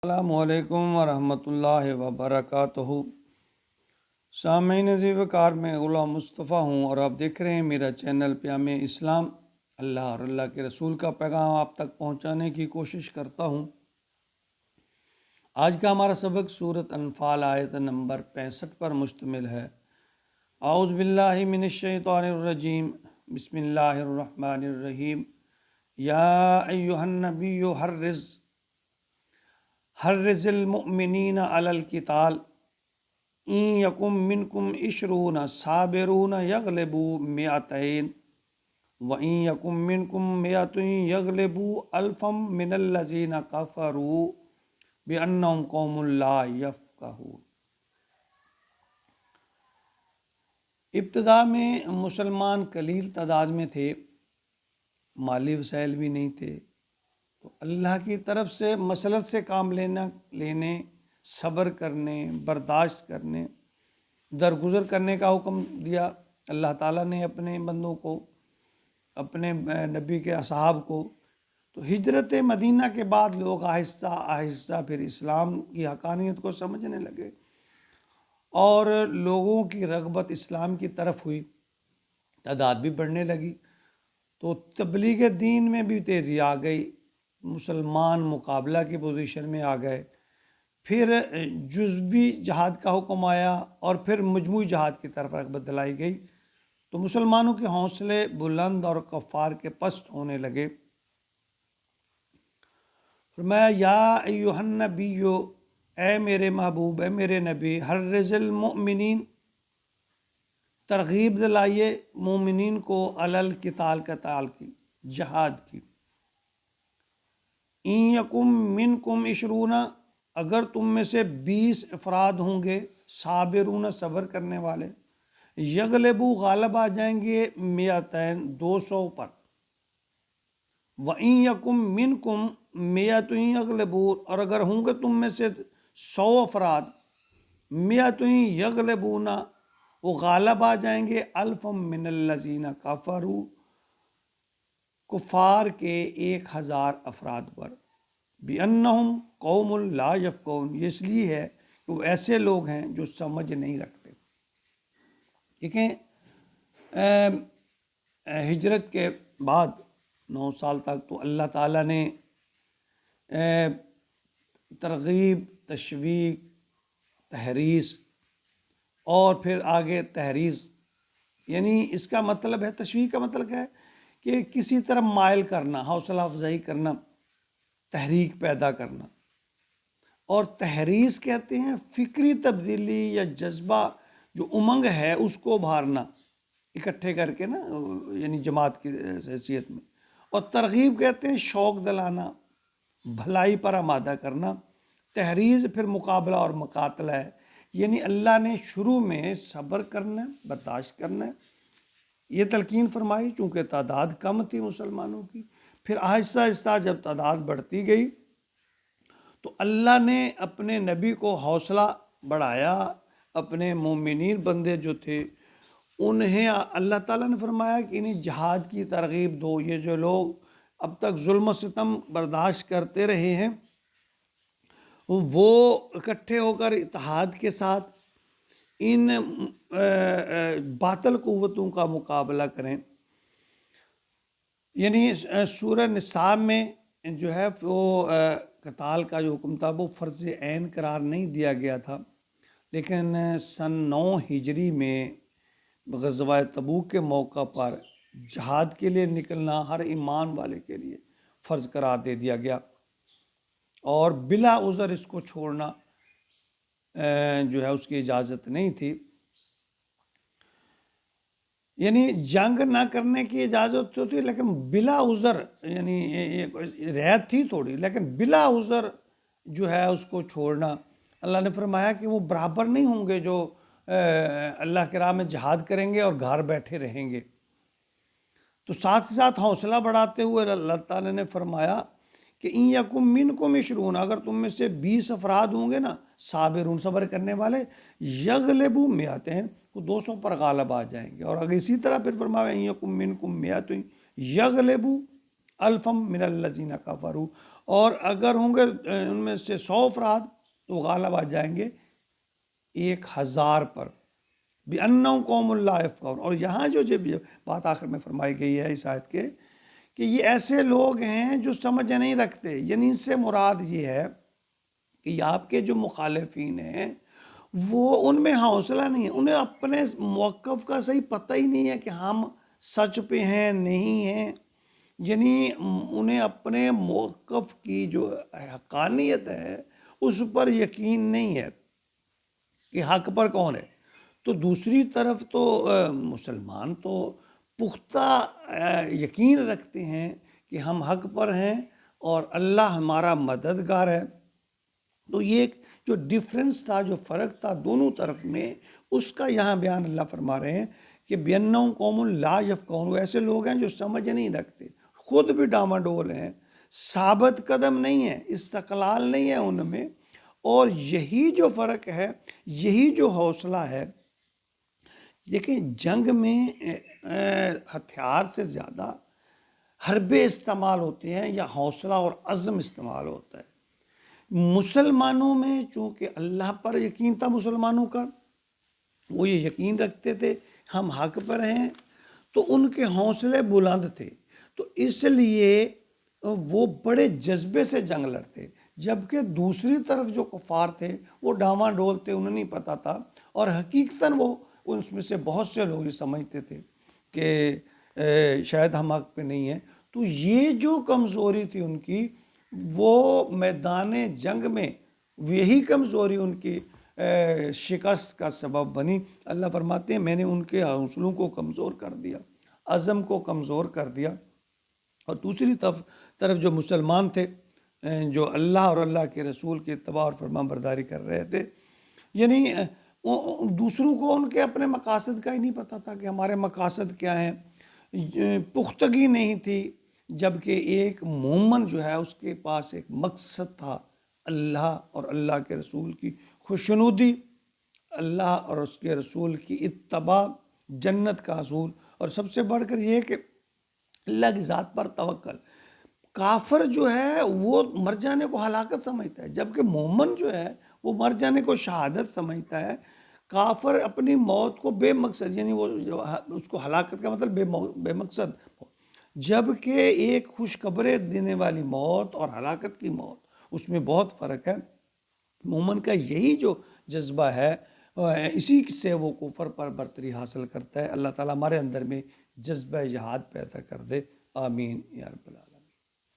السلام علیکم ورحمۃ اللہ وبرکاتہ۔ سامعین عزیز وقار میں غلام مصطفیٰ ہوں اور آپ دیکھ رہے ہیں میرا چینل پیام اسلام۔ اللہ اور اللہ کے رسول کا پیغام آپ تک پہنچانے کی کوشش کرتا ہوں۔ آج کا ہمارا سبق سورۃ انفال آیت نمبر 65 پر مشتمل ہے۔ اعوذ باللہ من الشیطان الرجیم، بسم اللہ الرحمن الرحیم۔ یا ایہا النبی حرض المؤمنین علی القتال ان یکم منکم عشرون صابرون یغلبوا مئتین وان یکم منکم مئۃ یغلبوا الفا من الذین کفروا بانہم قوم لا یفقہون۔ ابتدا میں مسلمان قلیل تعداد میں تھے، مالی وسائل بھی نہیں تھے، تو اللہ کی طرف سے مسلط سے کام لینے، صبر کرنے، برداشت کرنے، درگزر کرنے کا حکم دیا اللہ تعالیٰ نے اپنے بندوں کو، اپنے نبی کے اصحاب کو۔ تو ہجرت مدینہ کے بعد لوگ آہستہ آہستہ پھر اسلام کی حقانیت کو سمجھنے لگے اور لوگوں کی رغبت اسلام کی طرف ہوئی، تعداد بھی بڑھنے لگی، تو تبلیغ دین میں بھی تیزی آ گئی، مسلمان مقابلہ کی پوزیشن میں آ گئے۔ پھر جزوی جہاد کا حکم آیا اور پھر مجموعی جہاد کی طرف رغبت دلائی گئی، تو مسلمانوں کے حوصلے بلند اور کفار کے پست ہونے لگے۔ فرمایا یا ایہا النبی، اے میرے محبوب، اے میرے نبی، حرض المؤمنین، ترغیب دلائیے مومنین کو علی القتال، قتال کی، جہاد کی۔ ان یکم منکم عشرون، اگر تم میں سے 20 افراد ہوں گے، صابرون، صبر کرنے والے، یغلبو، غالب آ جائیں گے، مئتین، 200 پر، وَإِن یکم منکم مئۃ یغلبون، اور اگر ہوں گے تم میں سے 100 افراد، مئۃ یغلبون، وہ غالب آ جائیں گے، الفا من الذین کفروا، کفار کے 1000 افراد پر، بِأَنَّهُمْ قَوْمٌ لَا يَفْقَهُونَ، یہ اس لیے ہے کہ وہ ایسے لوگ ہیں جو سمجھ نہیں رکھتے۔ دیکھیں، ہجرت کے بعد 9 سال تک تو اللہ تعالیٰ نے ترغیب، تشویق، تحریض اور پھر آگے تحریض، یعنی اس کا مطلب ہے، تشویق کا مطلب کیا ہے کہ کسی طرح مائل کرنا، حوصلہ افزائی کرنا، تحریک پیدا کرنا، اور تحریض کہتے ہیں فکری تبدیلی یا جذبہ، جو امنگ ہے اس کو ابھارنا اکٹھے کر کے نا، یعنی جماعت کی حیثیت میں، اور ترغیب کہتے ہیں شوق دلانا، بھلائی پر آمادہ کرنا۔ تحریض پھر مقابلہ اور مقاتلہ ہے، یعنی اللہ نے شروع میں صبر کرنا، برداشت کرنا، یہ تلقین فرمائی چونکہ تعداد کم تھی مسلمانوں کی۔ پھر آہستہ آہستہ جب تعداد بڑھتی گئی تو اللہ نے اپنے نبی کو حوصلہ بڑھایا، اپنے مومنین بندے جو تھے انہیں اللہ تعالیٰ نے فرمایا کہ انہیں جہاد کی ترغیب دو۔ یہ جو لوگ اب تک ظلم و ستم برداشت کرتے رہے ہیں، وہ اکٹھے ہو کر اتحاد کے ساتھ ان باطل قوتوں کا مقابلہ کریں۔ یعنی سورہ نساء میں جو ہے وہ قتال کا جو حکم تھا وہ فرض عین قرار نہیں دیا گیا تھا، لیکن سن 9 ہجری میں غزوہ تبوک کے موقع پر جہاد کے لیے نکلنا ہر ایمان والے کے لیے فرض قرار دے دیا گیا، اور بلا عذر اس کو چھوڑنا جو ہے اس کی اجازت نہیں تھی۔ یعنی جنگ نہ کرنے کی اجازت تو تھی، لیکن بلا عذر، یعنی رعایت تھی تھوڑی، لیکن بلا عذر جو ہے اس کو چھوڑنا۔ اللہ نے فرمایا کہ وہ برابر نہیں ہوں گے جو اللہ کی راہ میں جہاد کریں گے اور گھر بیٹھے رہیں گے۔ تو ساتھ ہی ساتھ حوصلہ بڑھاتے ہوئے اللہ تعالیٰ نے فرمایا کہ ان یکم منکم عشرون، اگر تم میں سے 20 افراد ہوں گے نا، صابرون، صبر کرنے والے، یغلبوا مئتین، وہ 200 پر غالب آ جائیں گے۔ اور اگر اسی طرح پھر فرمایا ان یکم منکم مئۃ یغلبوا الفا من الذین کفروا، اور اگر ہوں گے ان میں سے 100 افراد تو غالب آ جائیں گے 1000 پر، بِأَنَّهُمْ قَوْمٌ لَا يَفْقَهُونَ۔ اور یہاں جو بات آخر میں فرمائی گئی ہے اس آیت کے کہ یہ ایسے لوگ ہیں جو سمجھ نہیں رکھتے، یعنی اس سے مراد یہ ہے کہ آپ کے جو مخالفین ہیں وہ ان میں حوصلہ نہیں ہے، انہیں اپنے موقف کا صحیح پتہ ہی نہیں ہے کہ ہم سچ پہ ہیں نہیں ہیں، یعنی انہیں اپنے موقف کی جو حقانیت ہے اس پر یقین نہیں ہے کہ حق پر کون ہے۔ تو دوسری طرف تو مسلمان تو پختہ یقین رکھتے ہیں کہ ہم حق پر ہیں اور اللہ ہمارا مددگار ہے۔ تو یہ ایک جو ڈیفرنس تھا، جو فرق تھا دونوں طرف میں، اس کا یہاں بیان اللہ فرما رہے ہیں کہ بِأَنَّهُمْ قَوْمٌ لَا يَفْقَهُونَ، وہ ایسے لوگ ہیں جو سمجھ نہیں رکھتے، خود بھی ڈاماڈول ہیں، ثابت قدم نہیں ہیں، استقلال نہیں ہے ان میں۔ اور یہی جو فرق ہے، یہی جو حوصلہ ہے، دیکھیں جنگ میں ہتھیار سے زیادہ حربے استعمال ہوتے ہیں یا حوصلہ اور عزم استعمال ہوتا ہے۔ مسلمانوں میں چونکہ اللہ پر یقین تھا مسلمانوں کا، وہ یہ یقین رکھتے تھے ہم حق پر ہیں، تو ان کے حوصلے بلند تھے، تو اس لیے وہ بڑے جذبے سے جنگ لڑتے، جبکہ دوسری طرف جو کفار تھے وہ ڈاواں ڈول تھے، انہیں نہیں پتہ تھا، اور حقیقتاً وہ اس میں سے بہت سے لوگ یہ سمجھتے تھے کہ شاید ہم حق پہ نہیں ہیں۔ تو یہ جو کمزوری تھی ان کی، وہ میدان جنگ میں یہی کمزوری ان کی شکست کا سبب بنی۔ اللہ فرماتے ہیں میں نے ان کے حوصلوں کو کمزور کر دیا، عزم کو کمزور کر دیا۔ اور دوسری طرف جو مسلمان تھے، جو اللہ اور اللہ کے رسول کی اتباع اور فرمان برداری کر رہے تھے، یعنی دوسروں کو ان کے اپنے مقاصد کا ہی نہیں پتہ تھا کہ ہمارے مقاصد کیا ہیں، پختگی نہیں تھی، جبکہ ایک مومن جو ہے اس کے پاس ایک مقصد تھا، اللہ اور اللہ کے رسول کی خوشنودی، اللہ اور اس کے رسول کی اتباع، جنت کا حصول، اور سب سے بڑھ کر یہ کہ اللہ کی ذات پر توکل۔ کافر جو ہے وہ مر جانے کو ہلاکت سمجھتا ہے، جبکہ مومن جو ہے وہ مر جانے کو شہادت سمجھتا ہے۔ کافر اپنی موت کو بے مقصد، یعنی وہ اس کو ہلاکت کا مطلب بے مقصد، جبکہ ایک خوشخبری دینے والی موت اور ہلاکت کی موت، اس میں بہت فرق ہے۔ مومن کا یہی جو جذبہ ہے، اسی سے وہ کفر پر برتری حاصل کرتا ہے۔ اللہ تعالیٰ ہمارے اندر میں جذبہ جہاد پیدا کر دے، آمین یا رب العالمین۔